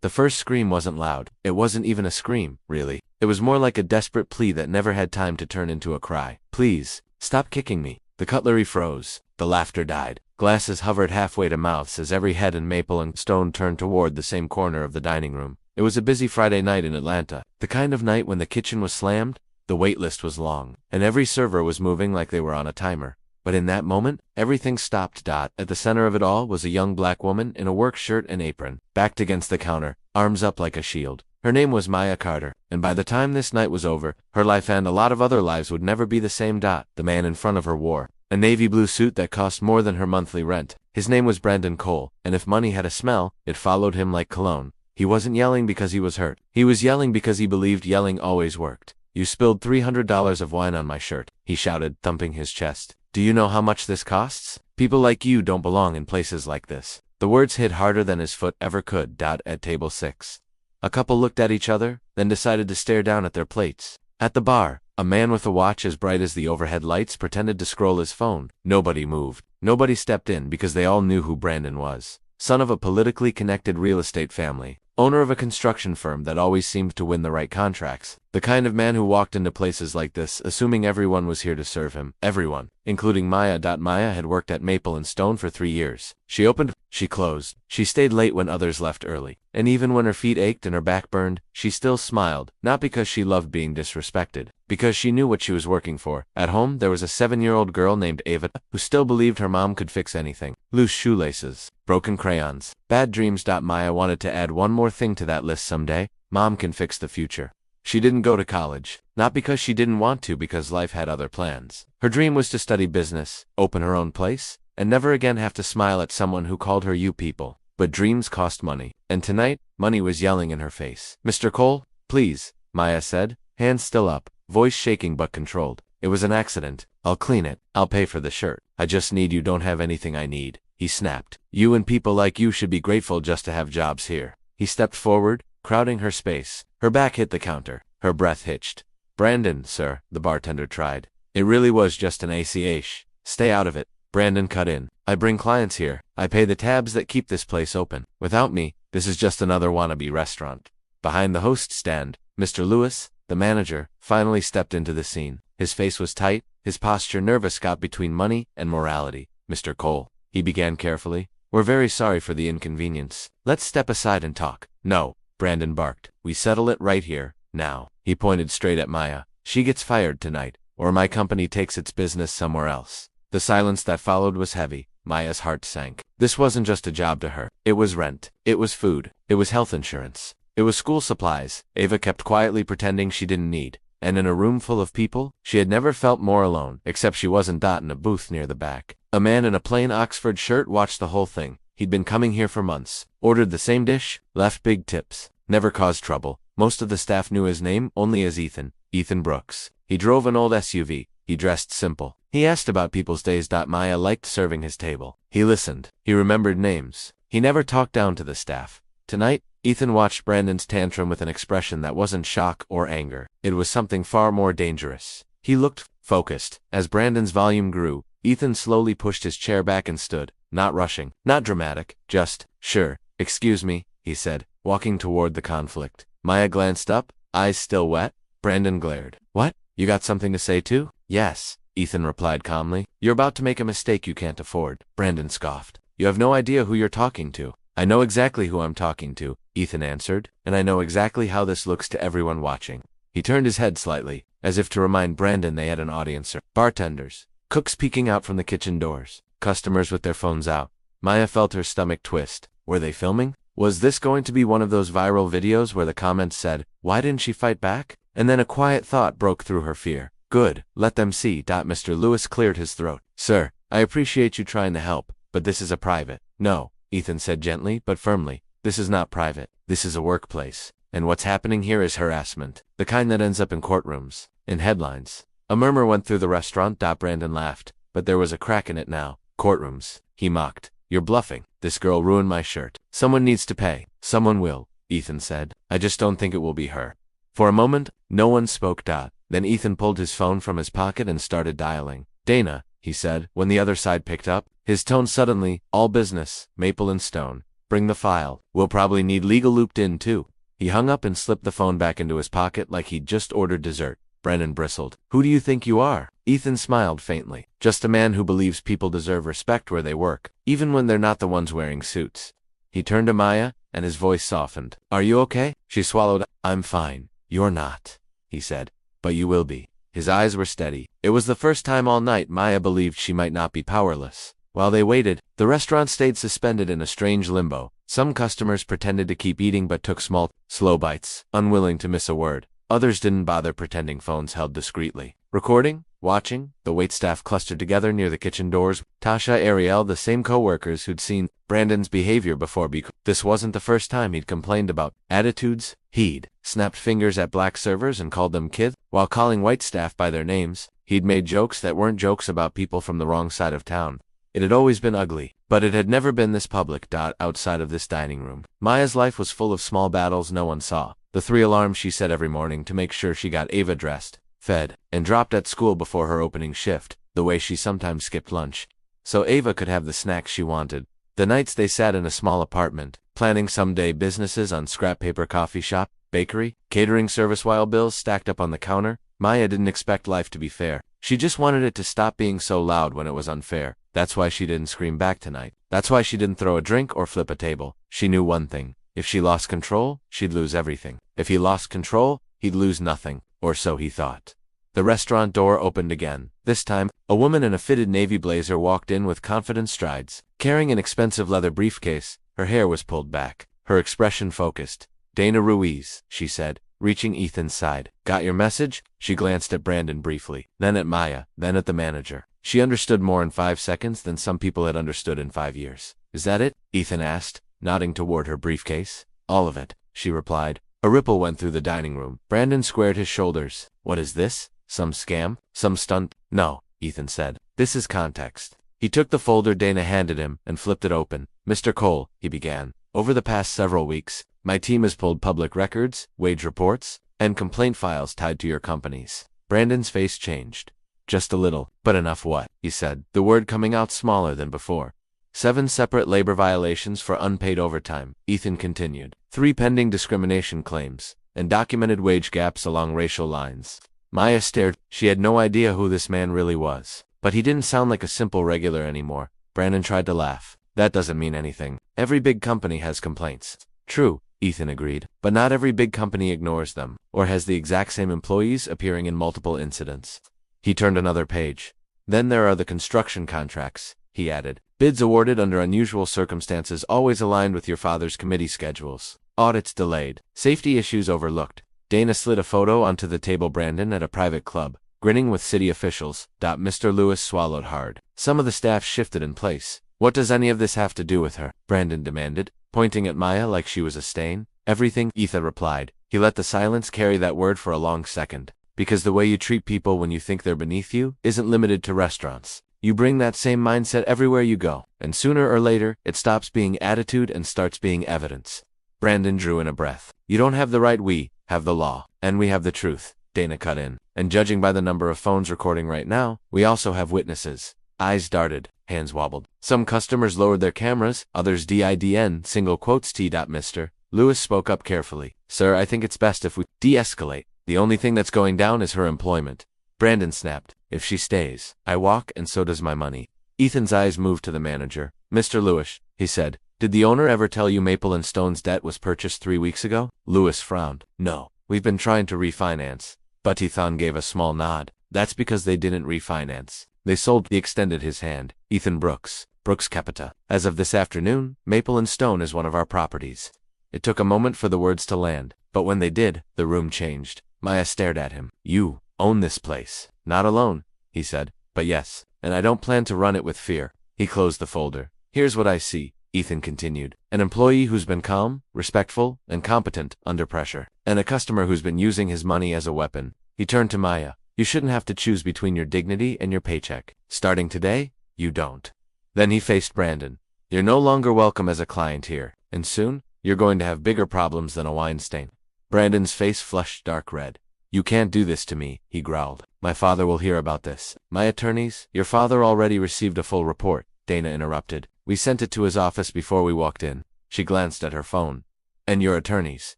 The first scream wasn't loud. It wasn't even a scream, really. It was more like a desperate plea that never had time to turn into a cry. Please, stop kicking me. The cutlery froze. The laughter died. Glasses hovered halfway to mouths as every head in maple and stone turned toward the same corner of the dining room. It was a busy Friday night in Atlanta, the kind of night when the kitchen was slammed, the wait list was long, and every server was moving like they were on a timer. But in that moment, everything stopped. At the center of it all was a young black woman in a work shirt and apron, backed against the counter, arms up like a shield. Her name was Maya Carter, and by the time this night was over, her life and a lot of other lives would never be the same. The man in front of her wore a navy blue suit that cost more than her monthly rent. His name was Brandon Cole, and if money had a smell, it followed him like cologne. He wasn't yelling because he was hurt. He was yelling because he believed yelling always worked. You spilled $300 of wine on my shirt, he shouted, thumping his chest. Do you know how much this costs? People like you don't belong in places like this. The words hit harder than his foot ever could. At table 6. A couple looked at each other, then decided to stare down at their plates. At the bar, a man with a watch as bright as the overhead lights pretended to scroll his phone. Nobody moved. Nobody stepped in because they all knew who Brandon was. Son of a politically connected real estate family, owner of a construction firm that always seemed to win the right contracts. The kind of man who walked into places like this assuming everyone was here to serve him. Everyone, including Maya. Maya had worked at Maple and Stone for 3 years. She opened, she closed, she stayed late when others left early. And even when her feet ached and her back burned, she still smiled, not because she loved being disrespected, because she knew what she was working for. At home, there was a 7-year-old girl named Ava who still believed her mom could fix anything. Loose shoelaces, broken crayons, bad dreams. Maya wanted to add one more thing to that list someday. Mom can fix the future. She didn't go to college, not because she didn't want to, because life had other plans. Her dream was to study business, open her own place, and never again have to smile at someone who called her you people. But dreams cost money, and tonight, money was yelling in her face. Mr. Cole, please, Maya said, hands still up, voice shaking but controlled. It was an accident. I'll clean it. I'll pay for the shirt. I just need you. Don't have anything I need, he snapped. You and people like you should be grateful just to have jobs here. He stepped forward, crowding her space. Her back hit the counter. Her breath hitched. Brandon, sir, the bartender tried. It really was just an ACH. Stay out of it. Brandon cut in. I bring clients here. I pay the tabs that keep this place open. Without me, this is just another wannabe restaurant. Behind the host stand, Mr. Lewis, the manager, finally stepped into the scene. His face was tight, his posture nervous, got between money and morality. Mr. Cole, he began carefully, we're very sorry for the inconvenience. Let's step aside and talk. No, Brandon barked. We settle it right here, now. He pointed straight at Maya. She gets fired tonight, or my company takes its business somewhere else. The silence that followed was heavy. Maya's heart sank. This wasn't just a job to her. It was rent. It was food. It was health insurance. It was school supplies Ava kept quietly pretending she didn't need. And in a room full of people, she had never felt more alone, except she wasn't. In a booth near the back, a man in a plain Oxford shirt watched the whole thing. He'd been coming here for months, ordered the same dish, left big tips, never caused trouble. Most of the staff knew his name only as Ethan Brooks. He drove an old SUV. He dressed simple. He asked about people's days. Maya liked serving his table. He listened. He remembered names. He never talked down to the staff. Tonight, Ethan watched Brandon's tantrum with an expression that wasn't shock or anger. It was something far more dangerous. He looked focused. As Brandon's volume grew, Ethan slowly pushed his chair back and stood, not rushing, not dramatic, just, sure, excuse me, he said, walking toward the conflict. Maya glanced up, eyes still wet. Brandon glared. What? You got something to say too? Yes, Ethan replied calmly. You're about to make a mistake you can't afford. Brandon scoffed. You have no idea who you're talking to. I know exactly who I'm talking to, Ethan answered, and I know exactly how this looks to everyone watching. He turned his head slightly, as if to remind Brandon they had an audience. Bartenders, cooks peeking out from the kitchen doors, customers with their phones out. Maya felt her stomach twist. Were they filming? Was this going to be one of those viral videos where the comments said, why didn't she fight back? And then a quiet thought broke through her fear. Good, let them see. Mr. Lewis cleared his throat. Sir, I appreciate you trying to help, but this is a private. No, Ethan said gently but firmly. This is not private. This is a workplace. And what's happening here is harassment. The kind that ends up in courtrooms, in headlines. A murmur went through the restaurant. Brandon laughed, but there was a crack in it now. Courtrooms, he mocked. You're bluffing. This girl ruined my shirt. Someone needs to pay. Someone will, Ethan said. I just don't think it will be her. For a moment, no one spoke. Then Ethan pulled his phone from his pocket and started dialing. Dana, he said, when the other side picked up, his tone suddenly, all business, Maple and Stone. Bring the file. We'll probably need legal looped in too. He hung up and slipped the phone back into his pocket like he'd just ordered dessert. Brandon bristled. Who do you think you are? Ethan smiled faintly. Just a man who believes people deserve respect where they work, even when they're not the ones wearing suits. He turned to Maya, and his voice softened. Are you okay? She swallowed. I'm fine. You're not, he said. But you will be. His eyes were steady. It was the first time all night Maya believed she might not be powerless. While they waited, the restaurant stayed suspended in a strange limbo. Some customers pretended to keep eating but took small, slow bites, unwilling to miss a word. Others didn't bother pretending, phones held discreetly. Recording, watching, the waitstaff clustered together near the kitchen doors. Tasha, Ariel, the same co-workers who'd seen Brandon's behavior before. This wasn't the first time he'd complained about attitudes. He'd snapped fingers at black servers and called them kids, while calling waitstaff by their names. He'd made jokes that weren't jokes about people from the wrong side of town. It had always been ugly, but it had never been this public. Outside of this dining room, Maya's life was full of small battles no one saw. The 3 alarms she set every morning to make sure she got Ava dressed, fed, and dropped at school before her opening shift, the way she sometimes skipped lunch, so Ava could have the snacks she wanted. The nights they sat in a small apartment, planning someday businesses on scrap paper, coffee shop, bakery, catering service while bills stacked up on the counter. Maya didn't expect life to be fair. She just wanted it to stop being so loud when it was unfair. That's why she didn't scream back tonight. That's why she didn't throw a drink or flip a table. She knew one thing. If she lost control, she'd lose everything. If he lost control, he'd lose nothing, or so he thought. The restaurant door opened again. This time, a woman in a fitted navy blazer walked in with confident strides, carrying an expensive leather briefcase. Her hair was pulled back, her expression focused. Dana Ruiz, she said, reaching Ethan's side. Got your message? She glanced at Brandon briefly, then at Maya, then at the manager. She understood more in 5 seconds than some people had understood in 5 years. Is that it? Ethan asked, nodding toward her briefcase. All of it, she replied. A ripple went through the dining room. Brandon squared his shoulders. What is this? Some scam? Some stunt? No, Ethan said. This is context. He took the folder Dana handed him and flipped it open. Mr. Cole, he began. Over the past several weeks, my team has pulled public records, wage reports, and complaint files tied to your companies. Brandon's face changed. Just a little, but enough what? He said, the word coming out smaller than before. 7 separate labor violations for unpaid overtime, Ethan continued. 3 pending discrimination claims, and documented wage gaps along racial lines. Maya stared. She had no idea who this man really was. But he didn't sound like a simple regular anymore. Brandon tried to laugh. That doesn't mean anything. Every big company has complaints. True, Ethan agreed. But not every big company ignores them, or has the exact same employees appearing in multiple incidents. He turned another page. Then there are the construction contracts, he added. Bids awarded under unusual circumstances always aligned with your father's committee schedules. Audits delayed. Safety issues overlooked. Dana slid a photo onto the table. Brandon at a private club, grinning with city officials. Mr. Lewis swallowed hard. Some of the staff shifted in place. What does any of this have to do with her? Brandon demanded, pointing at Maya like she was a stain. Everything, Ethan replied. He let the silence carry that word for a long second. Because the way you treat people when you think they're beneath you isn't limited to restaurants. You bring that same mindset everywhere you go, and sooner or later, it stops being attitude and starts being evidence. Brandon drew in a breath. You don't have the right, we have the law, and we have the truth, Dana cut in. And judging by the number of phones recording right now, we also have witnesses. Eyes darted, hands wobbled. Some customers lowered their cameras, others didn't, single quotes T. Mr. Lewis spoke up carefully. Sir, I think it's best if we de-escalate. The only thing that's going down is her employment. Brandon snapped. If she stays, I walk and so does my money. Ethan's eyes moved to the manager. Mr. Lewis, he said, did the owner ever tell you Maple and Stone's debt was purchased 3 weeks ago? Lewis frowned. No, we've been trying to refinance. But Ethan gave a small nod. That's because they didn't refinance. They sold. He extended his hand. Ethan Brooks Capita. As of this afternoon, Maple and Stone is one of our properties. It took a moment for the words to land, but when they did, the room changed. Maya stared at him. You own this place. Not alone, he said, but yes, and I don't plan to run it with fear. He closed the folder. Here's what I see, Ethan continued. An employee who's been calm, respectful, and competent under pressure, and a customer who's been using his money as a weapon. He turned to Maya. You shouldn't have to choose between your dignity and your paycheck. Starting today, you don't. Then he faced Brandon. You're no longer welcome as a client here, and soon, you're going to have bigger problems than a wine stain. Brandon's face flushed dark red. You can't do this to me, he growled. My father will hear about this. My attorneys, your father already received a full report, Dana interrupted. We sent it to his office before we walked in. She glanced at her phone. And your attorneys,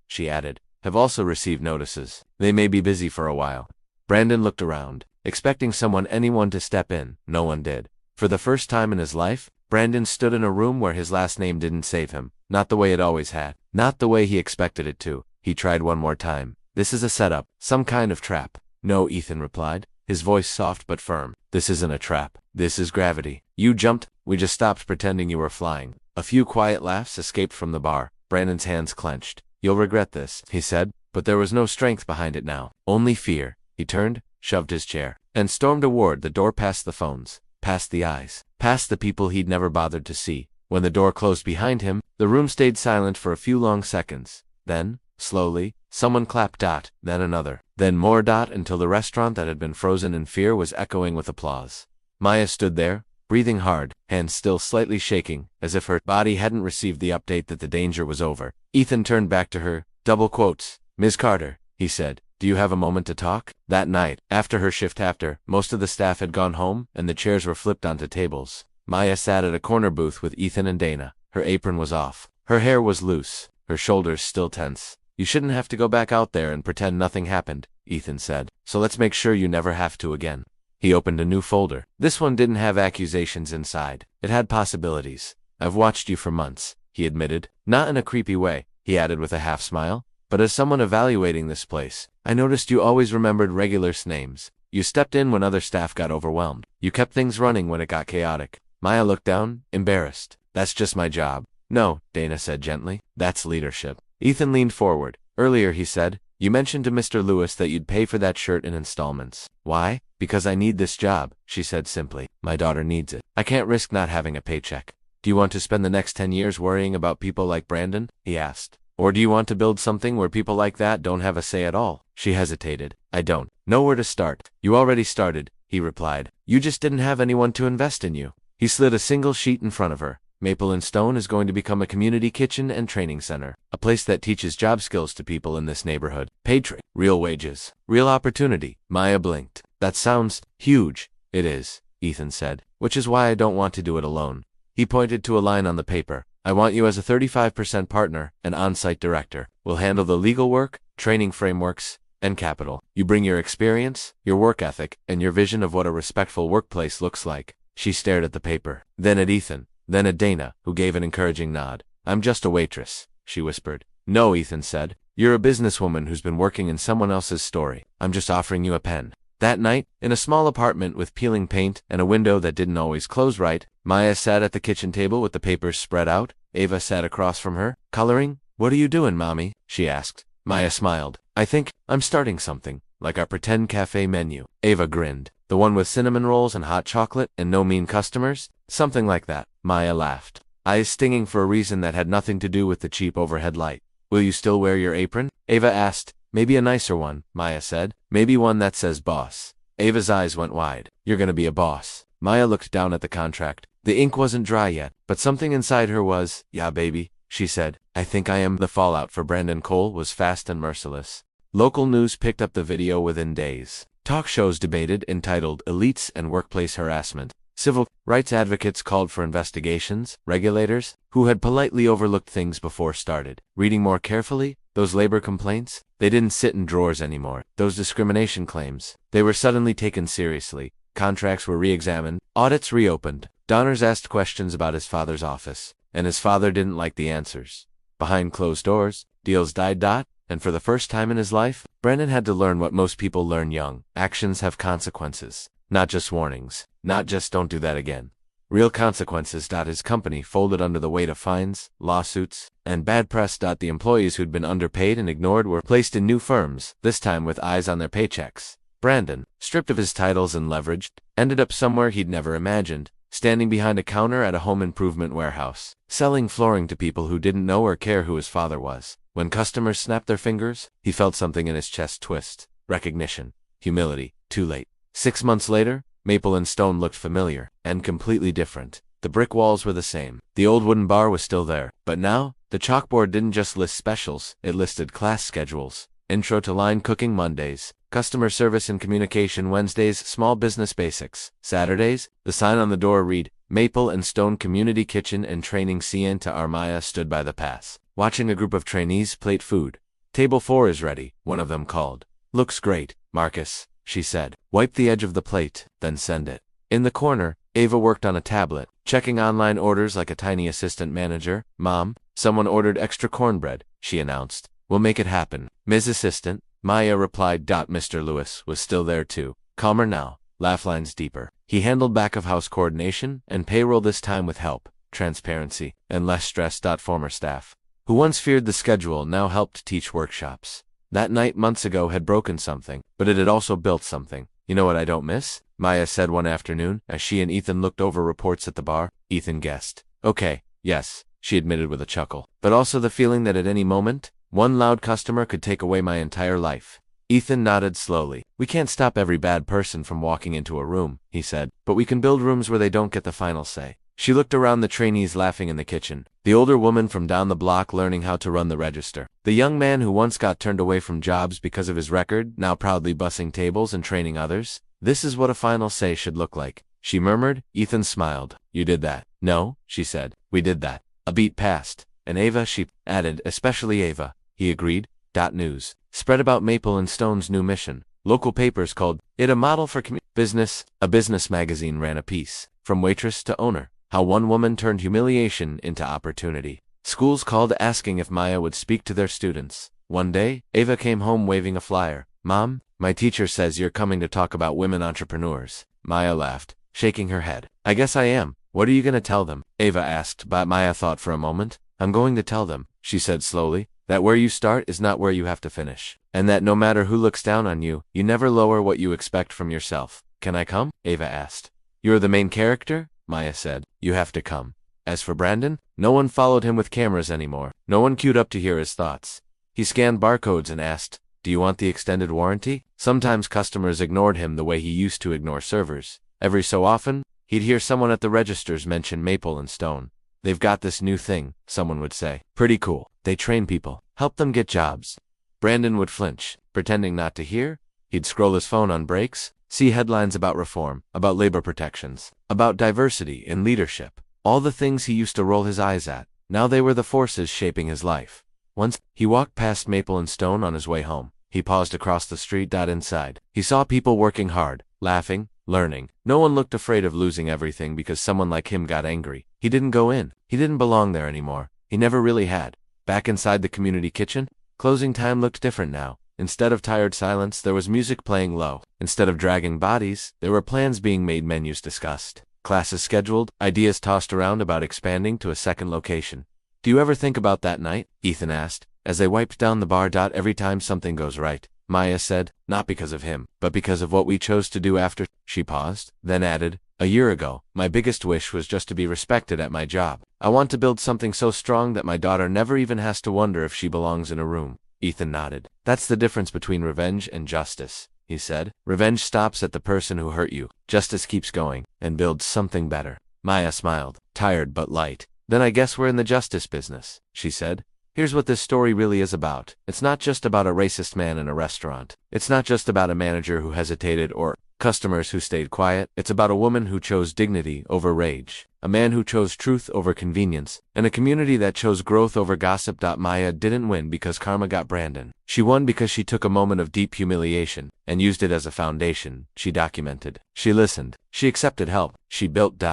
she added, have also received notices. They may be busy for a while. Brandon looked around, expecting anyone to step in. No one did. For the first time in his life, Brandon stood in a room where his last name didn't save him. Not the way it always had. Not the way he expected it to. He tried one more time. This is a setup. Some kind of trap. No, Ethan replied, his voice soft but firm. This isn't a trap. This is gravity. You jumped. We just stopped pretending you were flying. A few quiet laughs escaped from the bar. Brandon's hands clenched. You'll regret this, he said, but there was no strength behind it now. Only fear. He turned, shoved his chair, and stormed toward the door past the phones, past the eyes, past the people he'd never bothered to see. When the door closed behind him, the room stayed silent for a few long seconds. Then, slowly, someone clapped. Then another. Then more. Until the restaurant that had been frozen in fear was echoing with applause. Maya stood there, breathing hard, hands still slightly shaking, as if her body hadn't received the update that the danger was over. Ethan turned back to her, double quotes. Ms. Carter, he said, do you have a moment to talk? That night, after her shift, most of the staff had gone home and the chairs were flipped onto tables, Maya sat at a corner booth with Ethan and Dana. Her apron was off. Her hair was loose, her shoulders still tense. You shouldn't have to go back out there and pretend nothing happened, Ethan said. So let's make sure you never have to again. He opened a new folder. This one didn't have accusations inside. It had possibilities. I've watched you for months, he admitted. Not in a creepy way, he added with a half smile, but as someone evaluating this place. I noticed you always remembered regulars' names. You stepped in when other staff got overwhelmed. You kept things running when it got chaotic. Maya looked down, embarrassed. That's just my job. No, Dana said gently. That's leadership. Ethan leaned forward. Earlier, he said, you mentioned to Mr. Lewis that you'd pay for that shirt in installments. Why? Because I need this job, she said simply. My daughter needs it. I can't risk not having a paycheck. Do you want to spend the next 10 years worrying about people like Brandon? He asked. Or do you want to build something where people like that don't have a say at all? She hesitated. I don't know where to start. You already started, he replied. You just didn't have anyone to invest in you. He slid a single sheet in front of her. Maple and Stone is going to become a community kitchen and training center, a place that teaches job skills to people in this neighborhood. Paid trade, real wages, real opportunity. Maya blinked. That sounds huge. It is, Ethan said, which is why I don't want to do it alone. He pointed to a line on the paper. I want you as a 35% partner and on-site director. We'll handle the legal work, training frameworks, and capital. You bring your experience, your work ethic, and your vision of what a respectful workplace looks like. She stared at the paper, then at Ethan, then at Dana, who gave an encouraging nod. I'm just a waitress, she whispered. No, Ethan said. You're a businesswoman who's been working in someone else's story. I'm just offering you a pen. That night, in a small apartment with peeling paint and a window that didn't always close right, Maya sat at the kitchen table with the papers spread out. Ava sat across from her, coloring. What are you doing, Mommy? She asked. Maya smiled. I think I'm starting something, like our pretend cafe menu. Ava grinned. The one with cinnamon rolls and hot chocolate and no mean customers? Something like that. Maya laughed, eyes stinging for a reason that had nothing to do with the cheap overhead light. Will you still wear your apron? Ava asked. Maybe a nicer one, Maya said. Maybe one that says boss. Ava's eyes went wide. You're gonna be a boss. Maya looked down at the contract. The ink wasn't dry yet, but something inside her was, yeah baby, she said. I think I am. The fallout for Brandon Cole was fast and merciless. Local news picked up the video within days. Talk shows debated, entitled Elites and Workplace Harassment. Civil rights advocates called for investigations. Regulators, who had politely overlooked things before, started reading more carefully. Those labor complaints, they didn't sit in drawers anymore. Those discrimination claims, they were suddenly taken seriously. Contracts were re-examined, audits reopened. Donners asked questions about his father's office, and his father didn't like the answers. Behind closed doors, deals died. And for the first time in his life, Brandon had to learn what most people learn young. Actions have consequences. Not just warnings. Not just don't do that again. Real consequences. His company folded under the weight of fines, lawsuits, and bad press. The employees who'd been underpaid and ignored were placed in new firms, this time with eyes on their paychecks. Brandon, stripped of his titles and leveraged, ended up somewhere he'd never imagined, standing behind a counter at a home improvement warehouse, selling flooring to people who didn't know or care who his father was. When customers snapped their fingers, he felt something in his chest twist. Recognition. Humility. Too late. 6 months later, Maple and Stone looked familiar, and completely different. The brick walls were the same. The old wooden bar was still there. But now, the chalkboard didn't just list specials, it listed class schedules. Intro to line cooking Mondays, customer service and communication Wednesdays, small business basics. Saturdays, the sign on the door read, Maple and Stone Community Kitchen and Training Sienta Armaya stood by the pass, watching a group of trainees plate food. Table 4 is ready, one of them called. Looks great, Marcus, she said. Wipe the edge of the plate, then send it. In the corner, Ava worked on a tablet, checking online orders like a tiny assistant manager. Mom, someone ordered extra cornbread, she announced. We'll make it happen. Ms. Assistant, Maya replied. Mr. Lewis was still there too. Calmer now, laugh lines deeper. He handled back-of-house coordination and payroll, this time with help, transparency, and less stress. Former staff, who once feared the schedule, now helped teach workshops. That night months ago had broken something, but it had also built something. You know what I don't miss? Maya said one afternoon, as she and Ethan looked over reports at the bar. Ethan guessed. Okay, yes, she admitted with a chuckle. But also the feeling that at any moment, one loud customer could take away my entire life. Ethan nodded slowly. We can't stop every bad person from walking into a room, he said, but we can build rooms where they don't get the final say. She looked around the trainees laughing in the kitchen. The older woman from down the block learning how to run the register. The young man who once got turned away from jobs because of his record, now proudly bussing tables and training others. This is what a final say should look like, she murmured. Ethan smiled. You did that. No, she said. We did that. A beat passed. And Ava, she added, especially Ava, he agreed. News spread about Maple and Stone's new mission. Local papers called it a model for business. A business magazine ran a piece, From Waitress to Owner, how one woman turned humiliation into opportunity. Schools called asking if Maya would speak to their students. One day, Ava came home waving a flyer. Mom, my teacher says you're coming to talk about women entrepreneurs. Maya laughed, shaking her head. I guess I am. What are you going to tell them? Ava asked, but Maya thought for a moment. I'm going to tell them, she said slowly, that where you start is not where you have to finish. And that no matter who looks down on you, you never lower what you expect from yourself. Can I come? Ava asked. You're the main character? Maya said. You have to come. As for Brandon, no one followed him with cameras anymore. No one queued up to hear his thoughts. He scanned barcodes and asked, do you want the extended warranty? Sometimes customers ignored him the way he used to ignore servers. Every so often, he'd hear someone at the registers mention Maple and Stone. They've got this new thing, someone would say. Pretty cool. They train people, help them get jobs. Brandon would flinch, pretending not to hear. He'd scroll his phone on breaks, see headlines about reform, about labor protections, about diversity and leadership. All the things he used to roll his eyes at, now they were the forces shaping his life. Once, he walked past Maple and Stone on his way home. He paused across the street. Inside, he saw people working hard, laughing, learning. No one looked afraid of losing everything because someone like him got angry. He didn't go in. He didn't belong there anymore. He never really had. Back inside the community kitchen, closing time looked different now. Instead of tired silence, there was music playing low. Instead of dragging bodies, there were plans being made, menus discussed, classes scheduled, ideas tossed around about expanding to a second location. Do you ever think about that night? Ethan asked, as they wiped down the bar. Every time something goes right, Maya said, not because of him, but because of what we chose to do after. She paused, then added, a year ago, my biggest wish was just to be respected at my job. I want to build something so strong that my daughter never even has to wonder if she belongs in a room. Ethan nodded. That's the difference between revenge and justice, he said. Revenge stops at the person who hurt you. Justice keeps going and builds something better. Maya smiled, tired but light. Then I guess we're in the justice business, she said. Here's what this story really is about. It's not just about a racist man in a restaurant. It's not just about a manager who hesitated or customers who stayed quiet. It's about a woman who chose dignity over rage, a man who chose truth over convenience, and a community that chose growth over gossip. Maya didn't win because karma got Brandon. She won because she took a moment of deep humiliation and used it as a foundation. She documented. She listened. She accepted help. She built.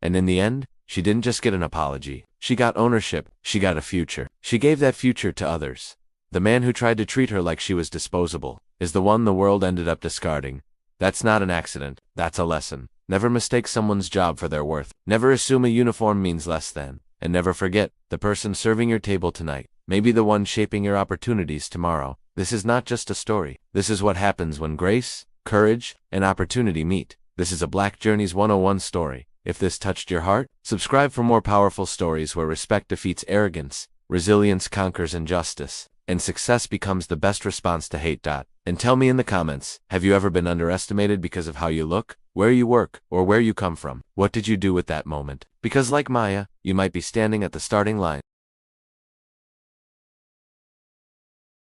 And in the end, she didn't just get an apology. She got ownership. She got a future. She gave that future to others. The man who tried to treat her like she was disposable is the one the world ended up discarding. That's not an accident. That's a lesson. Never mistake someone's job for their worth. Never assume a uniform means less than. And never forget, the person serving your table tonight may be the one shaping your opportunities tomorrow. This is not just a story. This is what happens when grace, courage, and opportunity meet. This is a Black Journeys 101 story. If this touched your heart, subscribe for more powerful stories where respect defeats arrogance, resilience conquers injustice, and success becomes the best response to hate. And tell me in the comments, have you ever been underestimated because of how you look, where you work, or where you come from? What did you do with that moment? Because like Maya, you might be standing at the starting line.